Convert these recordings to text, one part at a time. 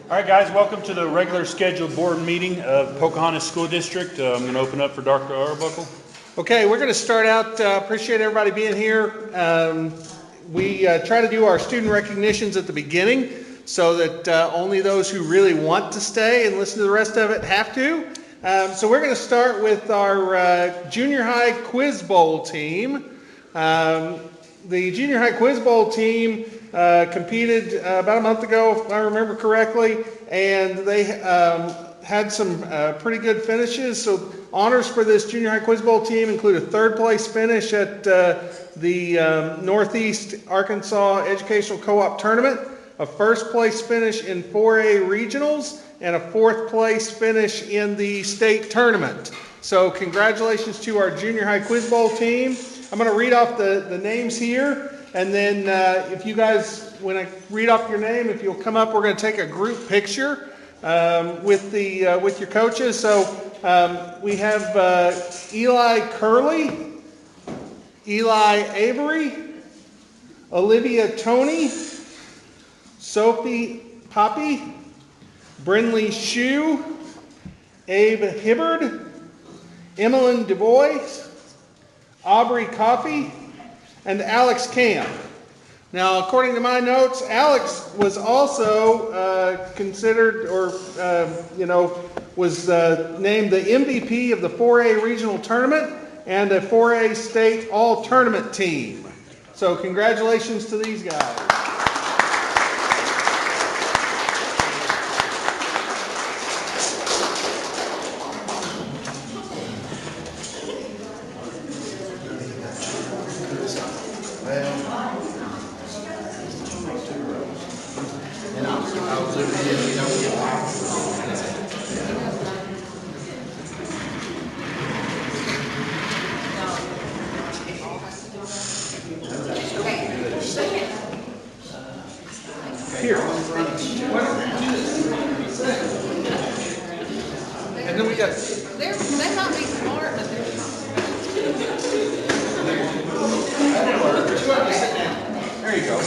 All right, guys, welcome to the regular scheduled board meeting of Pocahontas School District. I'm going to open up for Dr. Arbuckle. Okay, we're going to start out. Appreciate everybody being here. We try to do our student recognitions at the beginning so that only those who really want to stay and listen to the rest of it have to. So we're going to start with our junior high quiz bowl team. The junior high quiz bowl team competed about a month ago, if I remember correctly, and they had some pretty good finishes. So honors for this junior high quiz bowl team include a third place finish at the Northeast Arkansas Educational Co-op Tournament, a first place finish in 4A regionals, and a fourth place finish in the state tournament. So congratulations to our junior high quiz bowl team. I'm going to read off the names here, and then if you guys, when I read off your name, if you'll come up, we're going to take a group picture with your coaches. So we have Eli Curley, Eli Avery, Olivia Toney, Sophie Poppy, Brinley Shue, Abe Hibbard, Emmeline DuBois, Aubrey Coffey, and Alex Camp. Now, according to my notes, Alex was also considered, or was named the MVP of the 4A regional tournament and a 4A state all-tournament team. So congratulations to these guys. Here. And then we got. They might be smart, but they're There you go.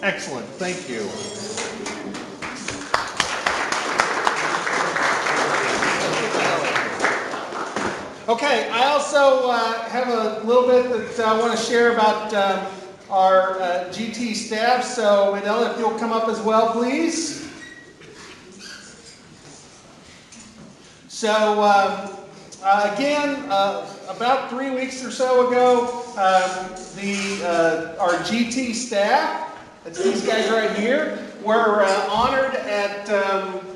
Excellent. Thank you. Okay, I also have a little bit that I want to share about our GT staff. So, Adela, if you'll come up as well, please. So, again, about 3 weeks or so ago, our GT staff, that's these guys right here, were honored at,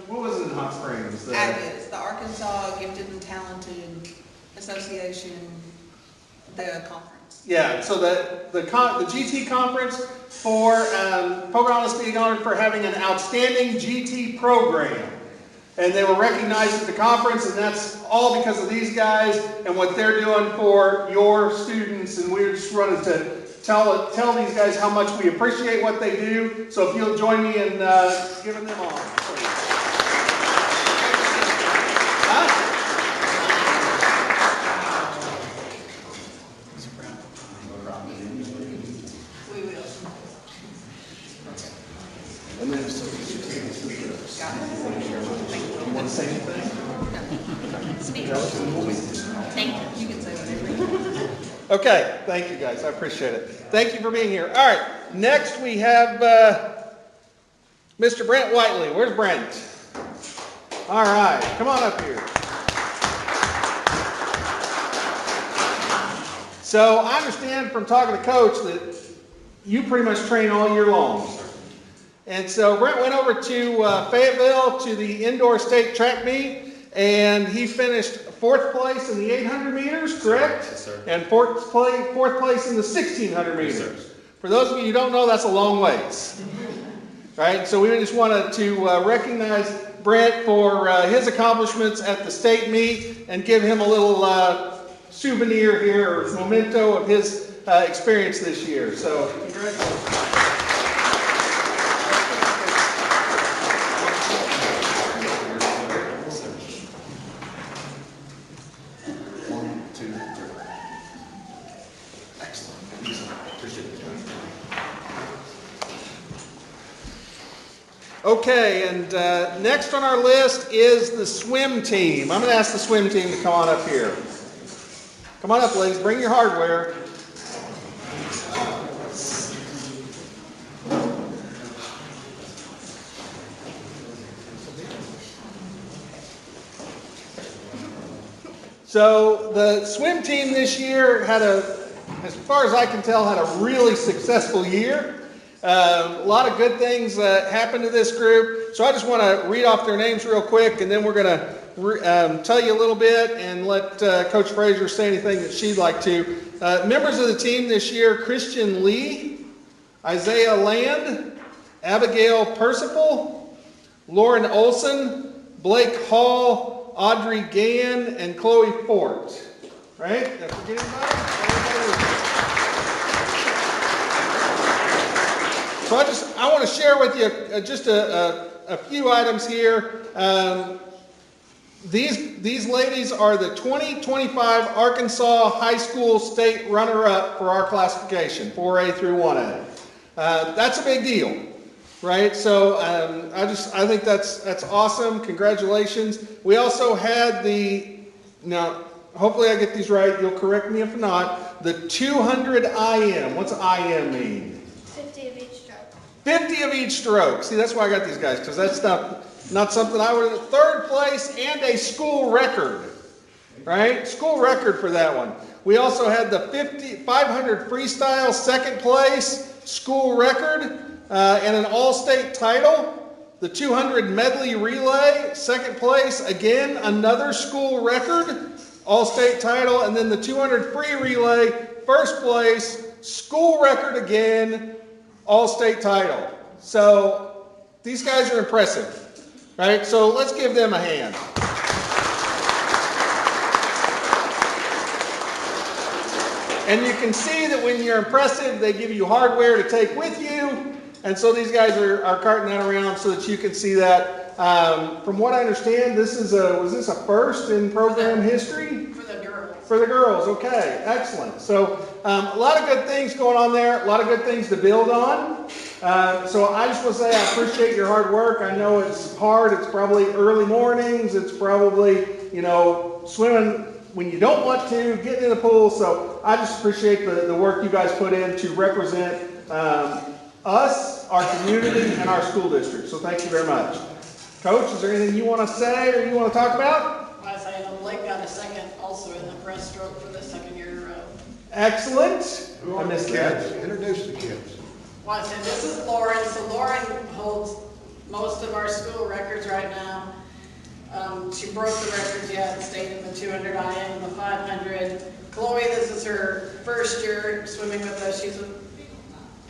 what was it in Hot Springs? It's the Arkansas Gifted and Talented Association, the conference. Yeah, so the GT conference for Pocahontas being honored for having an outstanding GT program. And they were recognized at the conference, and that's all because of these guys and what they're doing for your students. And we just wanted to tell these guys how much we appreciate what they do. So if you'll join me in giving them honor, please. We will. And then you want to say anything? Speak. Thank you. You can say whatever. Okay, thank you guys. I appreciate it. Thank you for being here. All right, next we have Mr. Brent Whiteley. Where's Brent? All right, come on up here. So I understand from talking to Coach that you pretty much train all year long. And so Brent went over to Fayetteville to the indoor state track meet, and he finished fourth place in the 800 meters, correct? Yes, sir. And fourth place in the 1600 meters. Yes, sir. For those of you who don't know, that's a long ways. Right? So we just wanted to recognize Brent for his accomplishments at the state meet and give him a little souvenir here, or memento of his experience this year. So congratulations. Okay, and next on our list is the swim team. I'm going to ask the swim team to come on up here. Come on up, ladies. Bring your hardware. So the swim team this year had as far as I can tell, had a really successful year. A lot of good things happened to this group. So I just want to read off their names real quick, and then we're going to tell you a little bit and let Coach Frazier say anything that she'd like to. Members of the team this year: Christian Lee, Isaiah Land, Abigail Percival, Lauren Olson, Blake Hall, Audrey Gann, and Chloe Fort. Right? Did I forget anybody? So I want to share with you just a few items here. These ladies are the 2025 Arkansas High School State runner-up for our classification, 4A through 1A. That's a big deal, right? So I think that's awesome. Congratulations. We also had now hopefully I get these right. You'll correct me if not. The 200 IM. What's IM mean? 50 of each stroke. 50 of each stroke. See, that's why I got these guys, because that's not something I would have. Third place and a school record, right? School record for that one. We also had the 500 freestyle, second place, school record, and an all-state title. The 200 medley relay, second place, again, another school record, all-state title, and then the 200 free relay, first place, school record again, all-state title. So these guys are impressive, right? So let's give them a hand. And you can see that when you're impressive, they give you hardware to take with you. And so these guys are carting that around so that you can see that. From what I understand, was this a first in program history? For the girls. For the girls, okay, excellent. So a lot of good things going on there, a lot of good things to build on. So I just want to say I appreciate your hard work. I know it's hard. It's probably early mornings. It's probably, swimming when you don't want to, getting in the pool. So I just appreciate the work you guys put in to represent us, our community, and our school district. So thank you very much. Coach, is there anything you want to say or you want to talk about? I say Blake got a second also in the breaststroke for the second year in a row. Excellent. I missed that. Introduce the kids. Well, I said this is Lauren. So Lauren holds most of our school records right now. She broke the records yet, stayed in the 200 IM and the 500. Chloe, this is her first year swimming with us.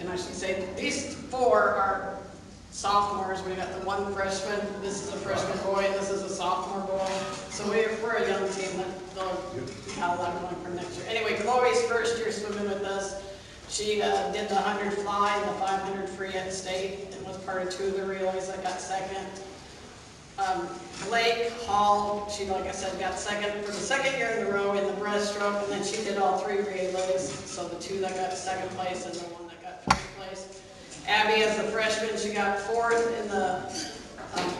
And I should say these four are sophomores. We got the one freshman. This is a freshman boy, and this is a sophomore boy. So we're a young team that they'll have a lot going for next year. Anyway, Chloe's first year swimming with us. She did the 100 fly and the 500 free at state and was part of two of the relays that got second. Blake Hall, she, like I said, got second for the second year in a row in the breaststroke, and then she did all three relays. So the two that got second place and the one that got first place. Abby, as a freshman, she got fourth in the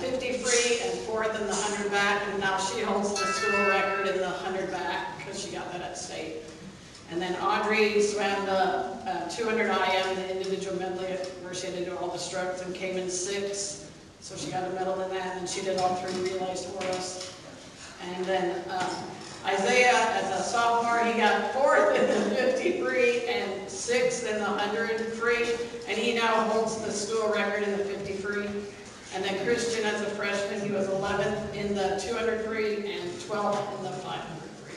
50 free and fourth in the 100 back, and now she holds the school record in the 100 back because she got that at state. And then Audrey swam the 200 IM, the individual medley, where she had to do all the strokes and came in sixth. So she got a medal in that, and she did all three relays for us. And then Isaiah, as a sophomore, he got fourth in the 50 free and sixth in the 100 free, and he now holds the school record in the 50 free. And then Christian, as a freshman, he was 11th in the 200 free and 12th in the 500 free.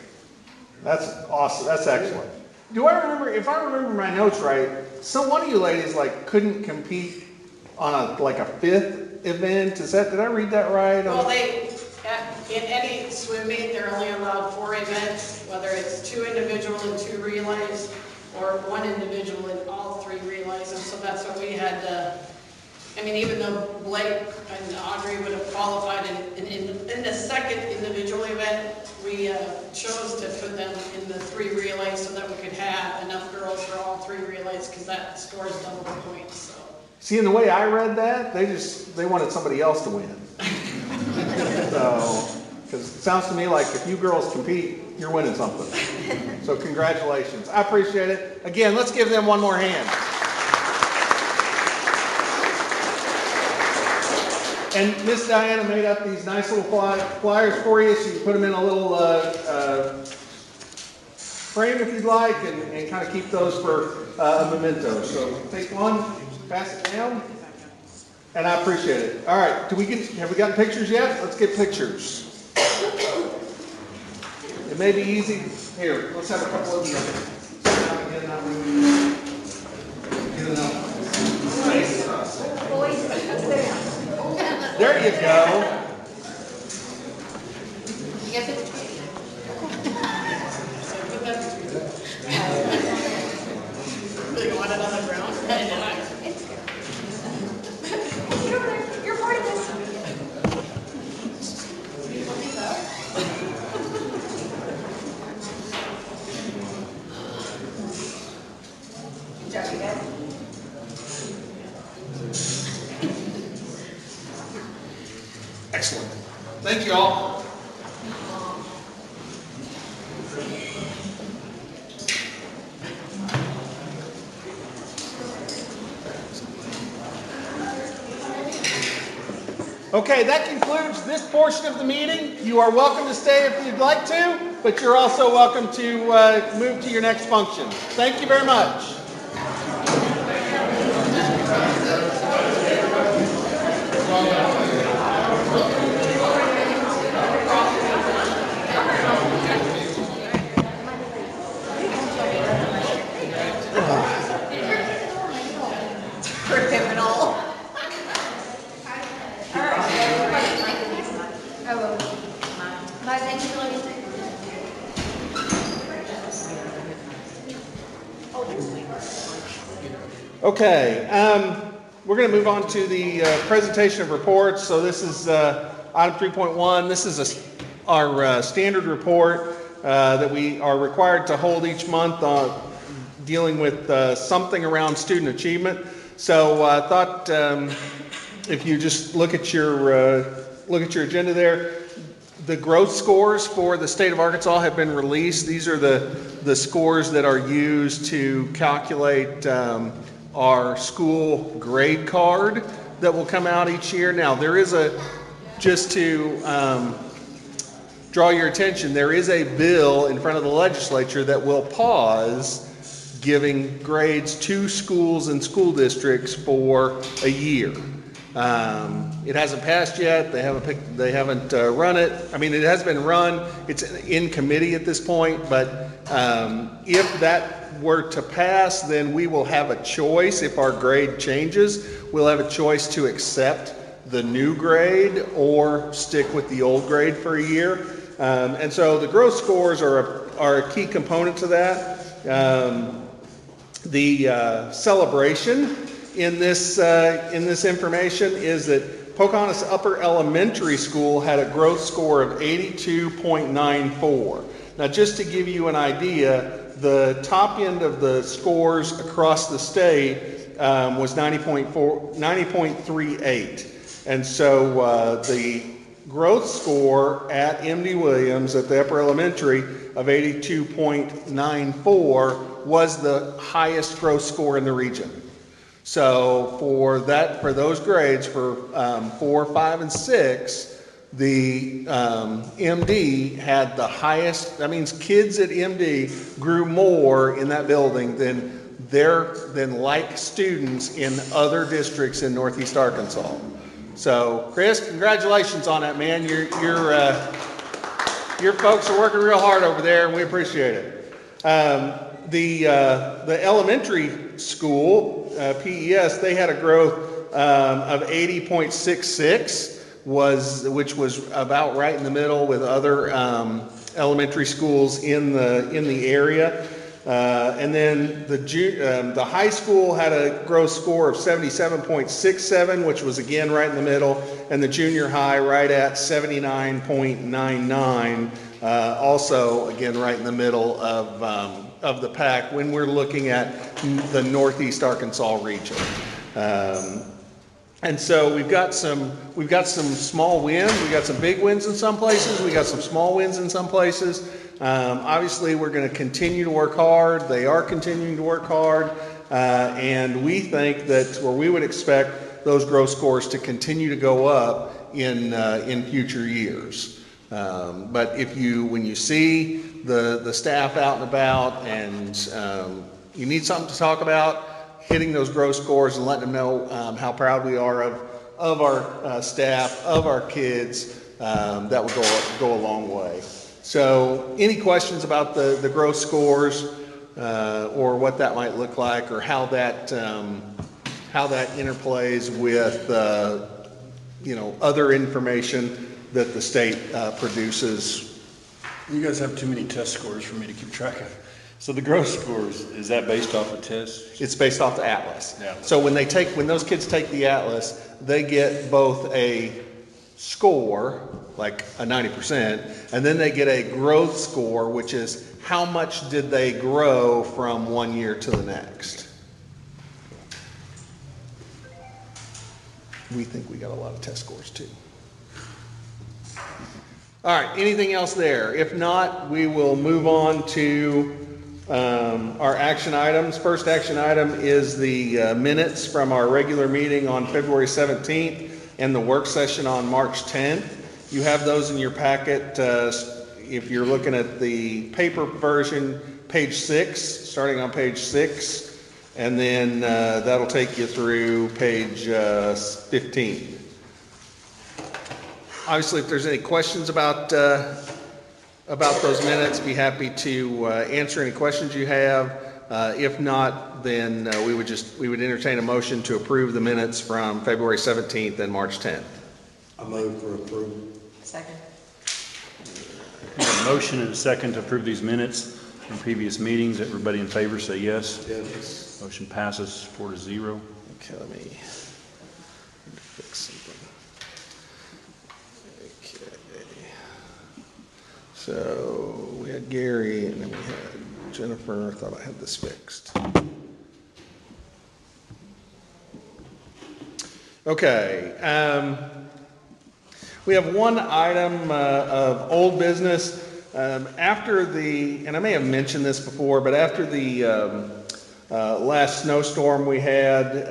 That's awesome. That's excellent. If I remember my notes right, one of you ladies couldn't compete on a fifth event. Did I read that right? Well, in any swim meet, they're only allowed 4 events, whether it's 2 individual and 2 relays, or 1 individual in all 3 relays. And so that's what we had to, even though Blake and Audrey would have qualified in the second individual event, we chose to put them in the 3 relays so that we could have enough girls for all 3 relays, because that scores double the points. So See, in the way I read that, they wanted somebody else to win. So, because it sounds to me like if you girls compete, you're winning something. So congratulations. I appreciate it. Again, let's give them one more hand. And Miss Diana made up these nice little flyers for you, so you can put them in a little frame if you'd like, and kind of keep those for a memento. So take one, pass it down, and I appreciate it. All right, have we gotten pictures yet? Let's get pictures. It may be easy. Here, let's have a couple of them. Nice. There you go. You got the They want it on the ground. Get over there. You're part of this. Good job, you guys. Excellent. Thank you all. Okay, that concludes this portion of the meeting. You are welcome to stay if you'd like to, but you're also welcome to move to your next function. Thank you very much. Criminal. My thank you, Okay, we're going to move on to the presentation of reports. So this is item 3.1. This is our standard report that we are required to hold each month dealing with something around student achievement. So I thought if you just look at your agenda there, the growth scores for the state of Arkansas have been released. These are the scores that are used to calculate our school grade card that will come out each year. Now, there is just to draw your attention, there is a bill in front of the legislature that will pause giving grades to schools and school districts for a year. It hasn't passed yet. They haven't run it. I mean, it has been run. It's in committee at this point. But if that were to pass, then we will have a choice. If our grade changes, we'll have a choice to accept the new grade or stick with the old grade for a year. And so the growth scores are a key component to that. The celebration in this information is that Pocahontas Upper Elementary School had a growth score of 82.94. Now, just to give you an idea, the top end of the scores across the state was 90.38. And so the growth score at MD Williams at the upper elementary of 82.94 was the highest growth score in the region. So for those grades, for 4, 5, and 6, the MD had the highest. That means kids at MD grew more in that building than like students in other districts in Northeast Arkansas. So, Chris, congratulations on that, man. Your folks are working real hard over there, and we appreciate it. The elementary school, PES, they had a growth of 80.66, which was about right in the middle with other elementary schools in the area. And then the high school had a growth score of 77.67, which was again right in the middle, and the junior high right at 79.99, also again right in the middle of the pack when we're looking at the Northeast Arkansas region. And so we've got some small wins. We got some big wins in some places. We got some small wins in some places. Obviously, we're going to continue to work hard. They are continuing to work hard, and we think that, or we would expect those growth scores to continue to go up in future years. But when you see the staff out and about, and you need something to talk about, hitting those growth scores and letting them know how proud we are of our staff, of our kids, that would go a long way. So any questions about the growth scores or what that might look like, or how that interplays with other information that the state produces? You guys have too many test scores for me to keep track of. So the growth scores, is that based off of tests? It's based off the Atlas. Yeah. So when those kids take the Atlas, they get both a score, like a 90%, and then they get a growth score, which is how much did they grow from one year to the next. We think we got a lot of test scores too. All right, anything else there? If not, we will move on to our action items. First action item is the minutes from our regular meeting on February 17th and the work session on March 10th. You have those in your packet. If you're looking at the paper version, page 6, starting on page 6, and then that'll take you through page 15. Obviously, if there's any questions about those minutes, be happy to answer any questions you have. If not, then we would entertain a motion to approve the minutes from February 17th and March 10th. I move for approval. Second. We have a motion and a second to approve these minutes from previous meetings. Everybody in favor say yes. Yes. Motion passes 4-0. Okay, let me fix something. Okay. So we had Gary, and then we had Jennifer. I thought I had this fixed. Okay. We have one item of old business. And I may have mentioned this before, but after the last snowstorm we had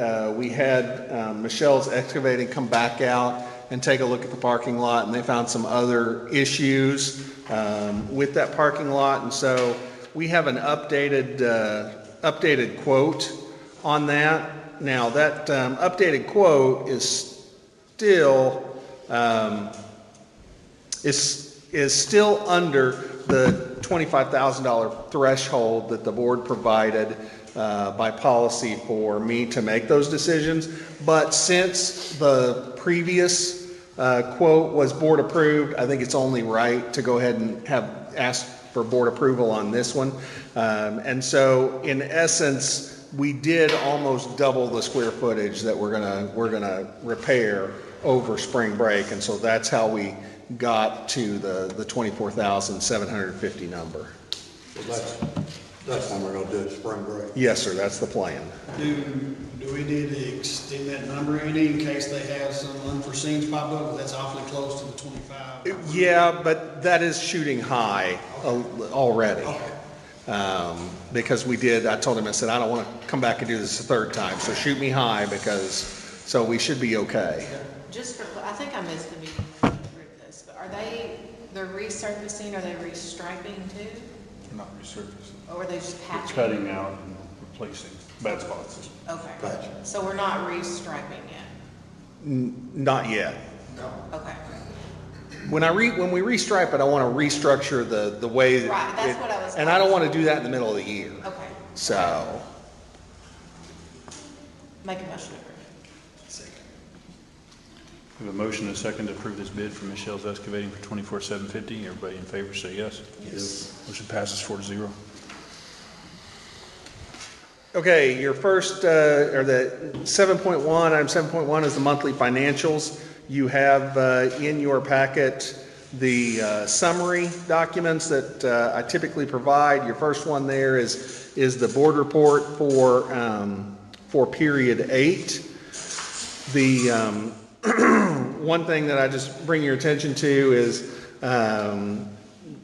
Michelle's Excavating come back out and take a look at the parking lot, and they found some other issues with that parking lot, and so we have an updated quote on that. Now that updated quote is still under the $25,000 threshold that the board provided by policy for me to make those decisions. But since the previous quote was board approved, I think it's only right to go ahead and ask for board approval on this one. And so in essence, we did almost double the square footage that we're gonna repair over spring break, and so that's how we got to the 24,750 number. So that's when we're gonna do it spring break. Yes, sir, that's the plan. Do we need to extend that number any in case they have some unforeseens pop up? That's awfully close to the 25. Yeah, but that is shooting high already. Because I told him, I said, I don't want to come back and do this a third time, so shoot me high so we should be okay. Just for, I think I missed the meeting through this, but they're resurfacing, are they restriping too? Not resurfacing. Or are they just patching? Cutting out and replacing bad spots. Okay. Gotcha. So we're not restriping yet? Not yet. Okay. When we restripe it, I want to restructure the way that Right, that's what I was. and I don't want to do that in the middle of the year. Okay. So, Make a motion to approve. We have a motion and a second to approve this bid from Michelle's Excavating for $24,750. Everybody in favor say yes. Yes. Motion passes 4-0. okay, your first, or the 7.1, item 7.1 is the monthly financials. You have in your packet the summary documents that I typically provide. Your first one there is the board report for period 8. The one thing that I just bring your attention to is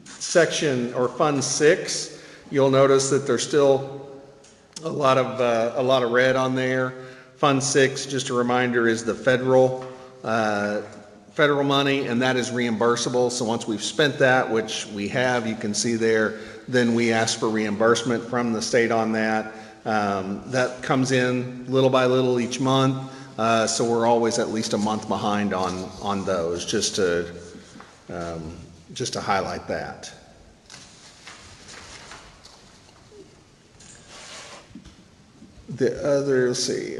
section or Fund 6. You'll notice that there's still a lot of red on there. Fund 6, just a reminder, is the federal money, and that is reimbursable. So once we've spent that, which we have, you can see there, then we ask for reimbursement from the state on that. That comes in little by little each month, so we're always at least a month behind on those, just to highlight that. The other, let's see,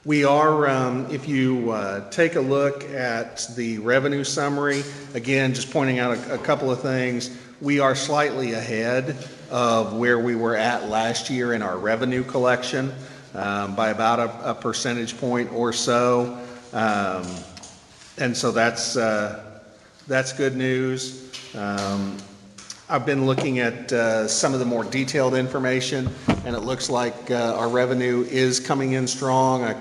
we are, if you take a look at the revenue summary, again, just pointing out a couple of things, we are slightly ahead of where we were at last year in our revenue collection by about a percentage point or so. And so that's good news. I've been looking at some of the more detailed information, and it looks like our revenue is coming in strong. I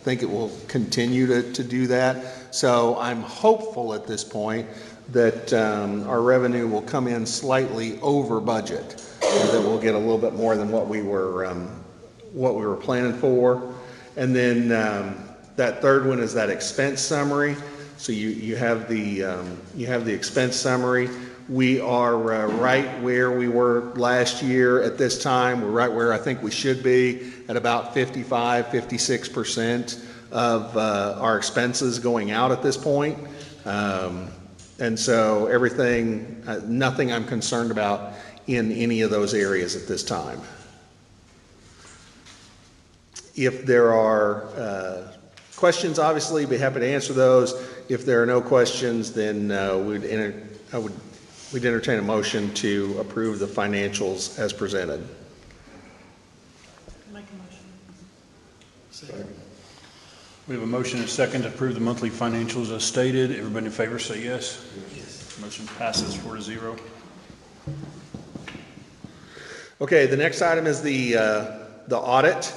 think it will continue to do that. So I'm hopeful at this point that our revenue will come in slightly over budget, that we'll get a little bit more than what we were planning for. And then that third one is that expense summary. So you have the expense summary. We are right where we were last year at this time. We're right where I think we should be, at about 55-56% of our expenses going out at this point. And so everything, nothing I'm concerned about in any of those areas at this time. If there are questions, obviously, be happy to answer those. If there are no questions, then we'd entertain a motion to approve the financials as presented. Make a motion. Second. We have a motion and a second to approve the monthly financials as stated. Everybody in favor say yes. Yes. Motion passes 4-0. Okay, the next item is the audit.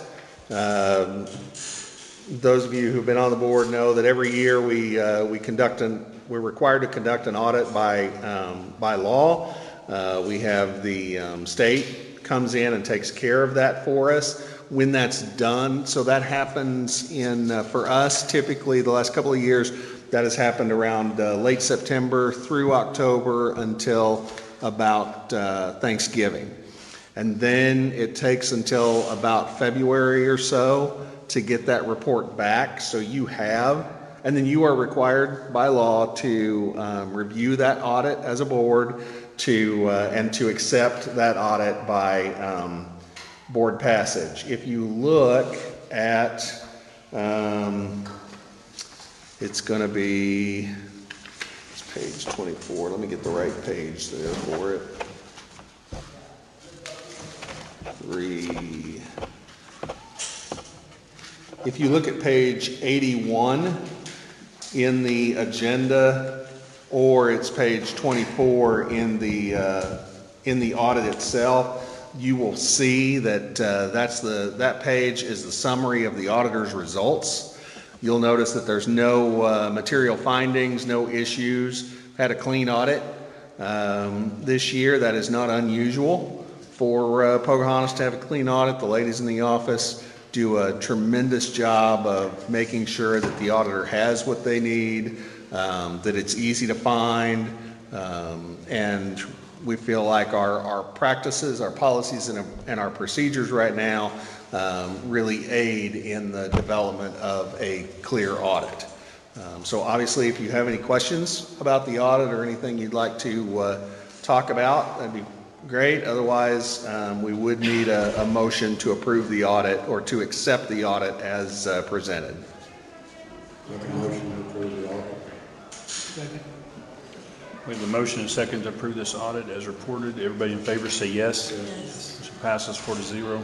Those of you who've been on the board know that every year we're required to conduct an audit by law. We have the state comes in and takes care of that for us. When that's done, so that happens for us, typically the last couple of years, that has happened around late September through October until about Thanksgiving. And then it takes until about February or so to get that report back. So and then you are required by law to review that audit as a board and to accept that audit by board passage. If you look at, it's going to be, it's page 24. Let me get the right page there for it. If you look at page 81 in the agenda, or it's page 24 in the audit itself, you will see that that page is the summary of the auditor's results. You'll notice that there's no material findings, no issues. Had a clean audit this year. That is not unusual for Pocahontas to have a clean audit. The ladies in the office do a tremendous job of making sure that the auditor has what they need, that it's easy to find, and we feel like our practices, our policies, and our procedures right now really aid in the development of a clear audit. So obviously, if you have any questions about the audit or anything you'd like to talk about, that'd be great. Otherwise, we would need a motion to approve the audit or to accept the audit as presented. Make a motion to approve the audit. Second. We have a motion and a second to approve this audit as reported. Everybody in favor say yes. Yes. Motion passes 4-0.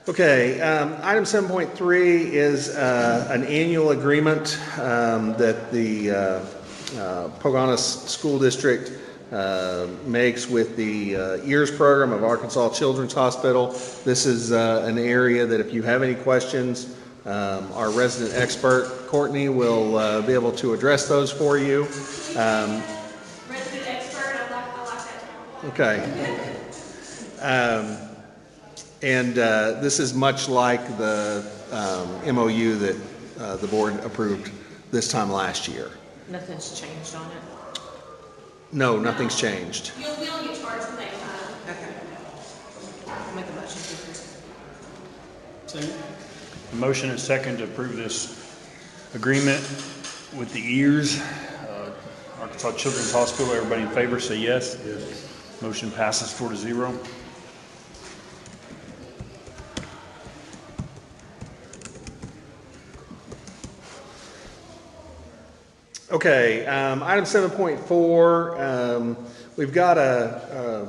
Okay, item 7.3 is an annual agreement that the Pocahontas School District makes with the EARS program of Arkansas Children's Hospital. This is an area that if you have any questions, our resident expert, Courtney, will be able to address those for you. Resident expert, I like that. Okay. And this is much like the MOU that the board approved this time last year. Nothing's changed on it? No, nothing's changed. You'll get charged for that time. Okay. I'll make a motion to approve. Second? Motion and second to approve this agreement with the EARS, Arkansas Children's Hospital. Everybody in favor, say yes. Yes. Motion passes 4-0. Okay, item 7.4, we've got a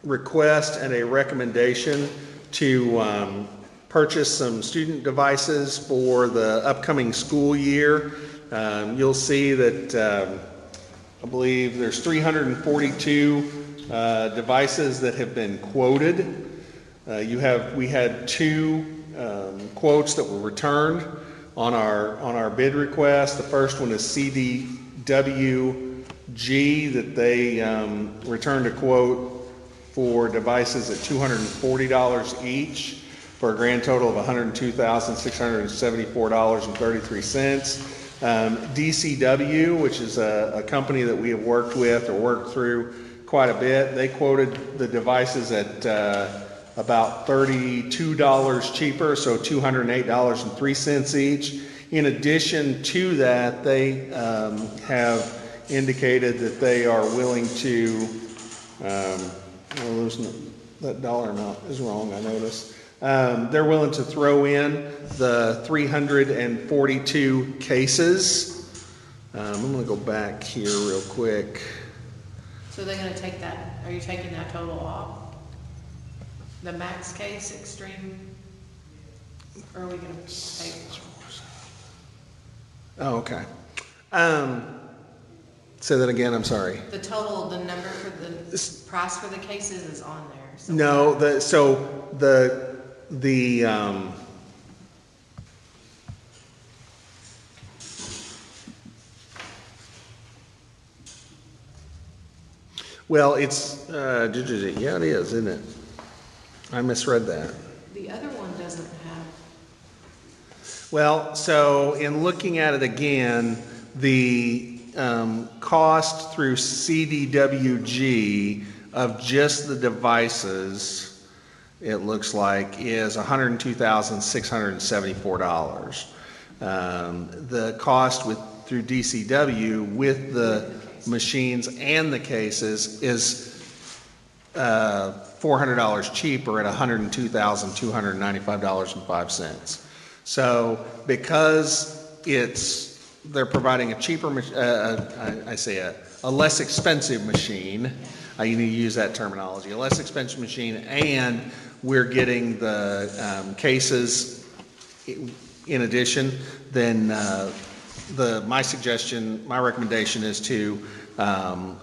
request and a recommendation to purchase some student devices for the upcoming school year. You'll see that I believe there's 342 devices that have been quoted. We had 2 quotes that were returned on our bid request. The first one is CDWG, that they returned a quote for devices at $240 each for a grand total of $102,674.33. DCW, which is a company that we have worked with or worked through quite a bit, they quoted the devices at about $32 cheaper, so $208.03 each. In addition to that, they have indicated that they are willing to, that dollar amount is wrong, I noticed. They're willing to throw in the 342 cases. I'm going to go back here real quick. So they're gonna take that, are you taking that total off? The max case extreme? Or are we gonna take? Oh, okay. Say that again, I'm sorry. The total, the number for the price for the cases is on there. So No, well, it's, yeah, it is, isn't it? I misread that. the other one doesn't have, Well, so in looking at it again, the cost through CDWG of just the devices, it looks like, is $102,674. The cost through DCW with the machines and the cases is $400 cheaper at $102,295.05. So because they're providing a cheaper, a less expensive machine, you need to use that terminology, a less expensive machine, and we're getting the cases in addition, then my recommendation is to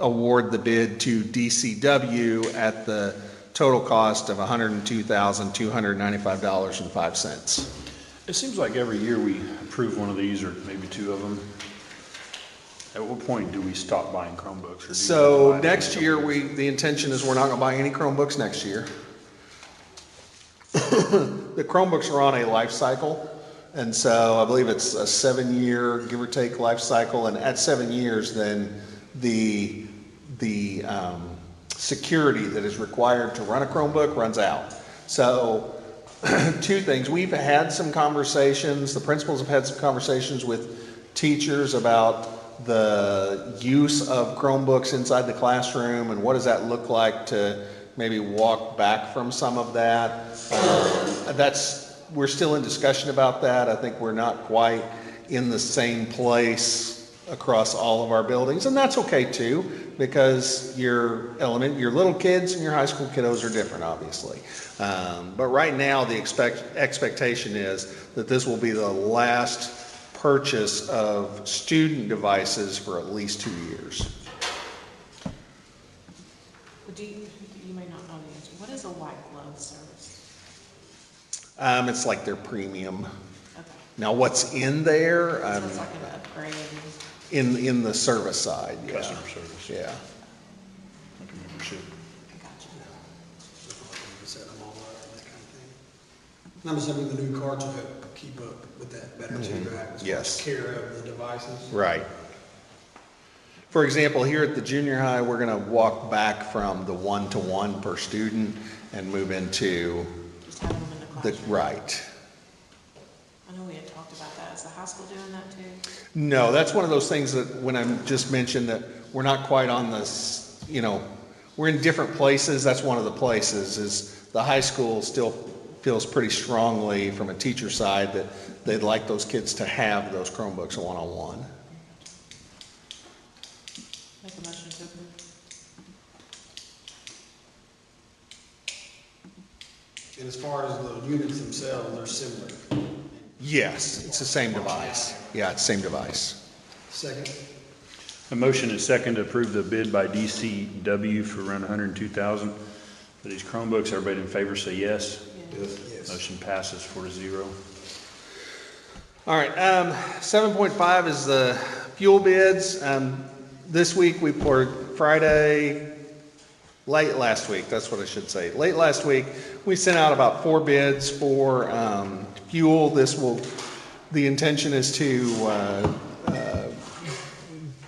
award the bid to DCW at the total cost of $102,295.05. It seems like every year we approve one of these, or maybe 2 of them. At what point do we stop buying Chromebooks? Or So next year, the intention is we're not going to buy any Chromebooks next year. The Chromebooks are on a life cycle, and so I believe it's a 7-year, give or take, life cycle. And at 7 years, then the security that is required to run a Chromebook runs out. So 2 things. We've had some conversations, the principals have had some conversations with teachers about the use of Chromebooks inside the classroom and what does that look like to maybe walk back from some of that. We're still in discussion about that. I think we're not quite in the same place across all of our buildings, and that's okay too, because your little kids and your high school kiddos are different, obviously. But right now, the expectation is that this will be the last purchase of student devices for at least 2 years. you may not know the answer. What is a white glove service? It's like their premium. Okay. Now, what's in there, So it's like an upgrade. in the service side, yeah. Customer service. Yeah. Like a membership. Gotcha. Set them all up and that kind of thing. I'm assuming the new cards will help keep up with that better too, right? As far Yes. as care of the devices. Right. For example, here at the junior high, we're gonna walk back from the 1-to-1 per student and move into Just have them in the the, classroom. right. I know we had talked about that. Is the high school doing that too? No, that's one of those things that when I just mentioned that we're not quite on this, we're in different places. That's one of the places is the high school still feels pretty strongly from a teacher side that they'd like those kids to have those Chromebooks one-on-one. Make a motion to approve. And as far as the units themselves, they're similar. Yes, it's the same device. Yeah, it's the same device. Second, A motion and second to approve the bid by DCW for around $102,000 for these Chromebooks. Everybody in favor say yes. yes. Motion passes 4-0. All right, 7.5 is the fuel bids. This week, late last week, that's what I should say. Late last week, we sent out about 4 bids for fuel. The intention is to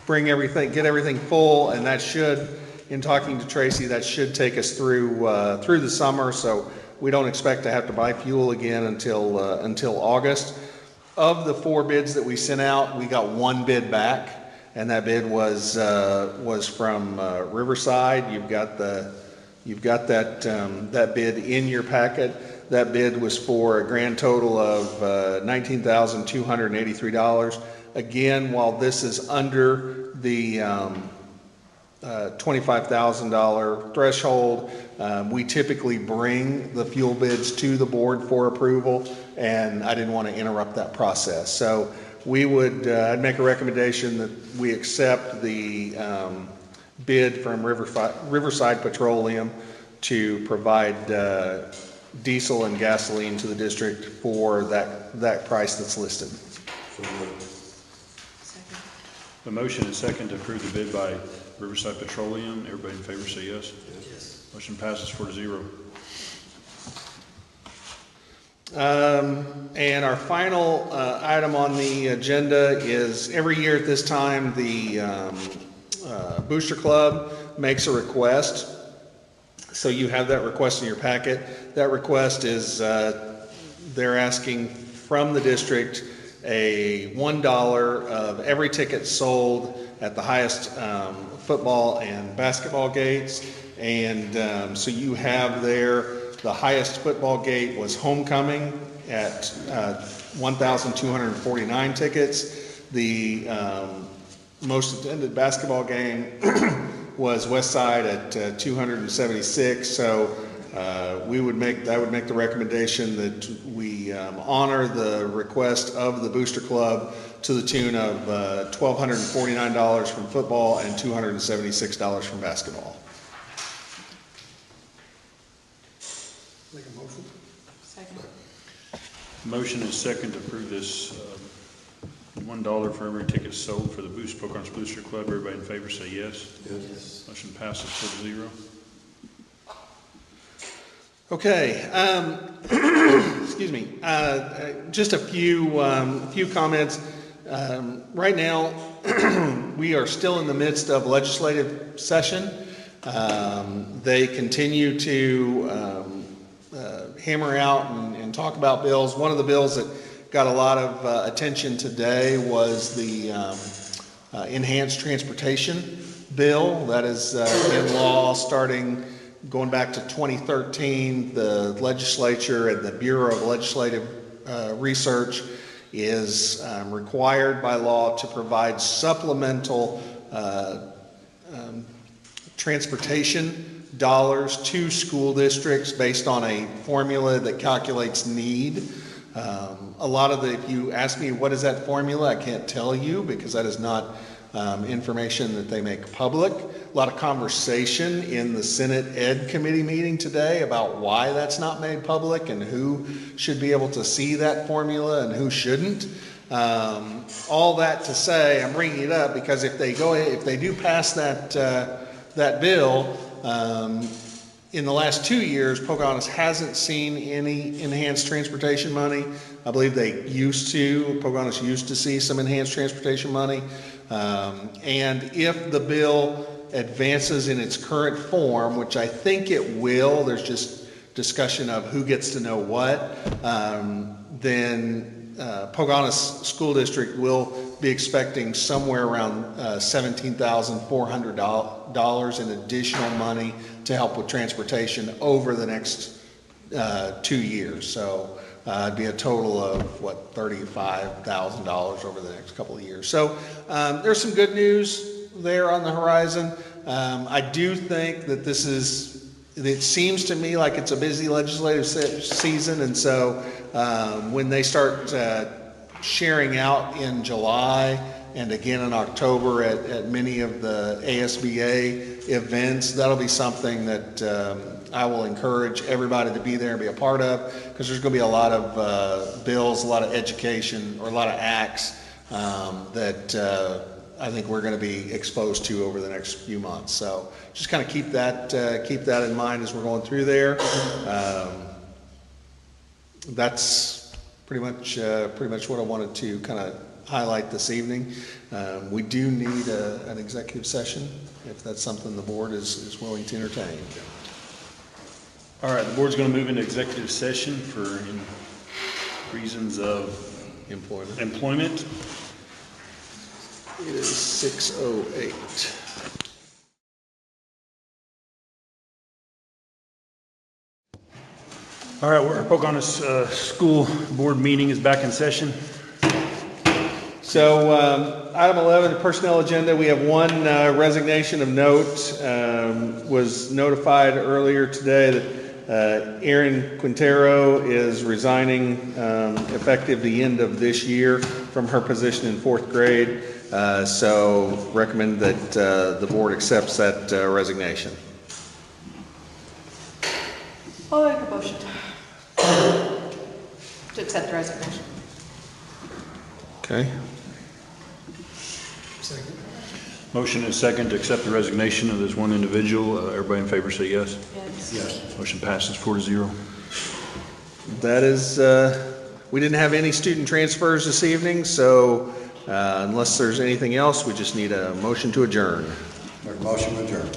get everything full, and that should, in talking to Tracy, that should take us through the summer, so we don't expect to have to buy fuel again until August. Of the 4 bids that we sent out, we got 1 bid back. And that bid was from Riverside. You've got that bid in your packet. That bid was for a grand total of $19,283. Again, while this is under the $25,000 threshold, we typically bring the fuel bids to the board for approval, and I didn't want to interrupt that process. So we would, I'd make a recommendation that we accept the bid from Riverside Petroleum to provide diesel and gasoline to the district for that price that's listed. Second. A motion and second to approve the bid by Riverside Petroleum. Everybody in favor say yes. Yes. Motion passes 4-0. And our final item on the agenda is every year at this time, the Booster Club makes a request. So you have that request in your packet. That request is they're asking from the district a $1 of every ticket sold at the highest football and basketball gates. And so you have there, the highest football gate was Homecoming at 1,249 tickets. The most attended basketball game was West Side at 276. So I would make the recommendation that we honor the request of the Booster Club to the tune of $1,249 from football and $276 from basketball. Make a motion. Second. Motion is second to approve this $1 for every ticket sold for the Pocahontas Booster Club. Everybody in favor say yes. Yes. Motion passes 4-0. Okay, excuse me. Just a few comments. Right now, we are still in the midst of legislative session. They continue to hammer out and talk about bills. One of the bills that got a lot of attention today was the enhanced transportation bill that is in law going back to 2013. The legislature and the Bureau of Legislative Research is required by law to provide supplemental transportation dollars to school districts based on a formula that calculates need. If you ask me what is that formula, I can't tell you because that is not information that they make public. A lot of conversation in the Senate Ed Committee meeting today about why that's not made public and who should be able to see that formula and who shouldn't. All that to say, I'm bringing it up because if they do pass that bill, in the last 2 years, Pocahontas hasn't seen any enhanced transportation money. I believe Pocahontas used to see some enhanced transportation money. And if the bill advances in its current form, which I think it will, there's just discussion of who gets to know what, then Pocahontas School District will be expecting somewhere around $17,400 in additional money to help with transportation over the next 2 years. So it'd be a total of, $35,000 over the next couple of years. So there's some good news there on the horizon. I do think that it seems to me like it's a busy legislative season, and so when they start sharing out in July and again in October at many of the ASBA events, that'll be something that I will encourage everybody to be there and be a part of, because there's going to be a lot of bills, a lot of education, or a lot of acts that I think we're going to be exposed to over the next few months. So just kind of keep that in mind as we're going through there. That's pretty much what I wanted to kind of highlight this evening. We do need an executive session if that's something the board is willing to entertain. All right, the board's going to move into executive session for reasons of employment. It is 6:08. All right, our Pocahontas School Board meeting is back in session. So item 11, the personnel agenda, we have one resignation of note. Was notified earlier today that Erin Quintero is resigning effective the end of this year from her position in 4th grade. So recommend that the board accepts that resignation. I'll make a motion to accept the resignation. Okay. Second. Motion and second to accept the resignation of this one individual. Everybody in favor say yes. Yes. Motion passes 4-0. That is, we didn't have any student transfers this evening, so unless there's anything else, we just need a motion to adjourn. Make a motion to adjourn.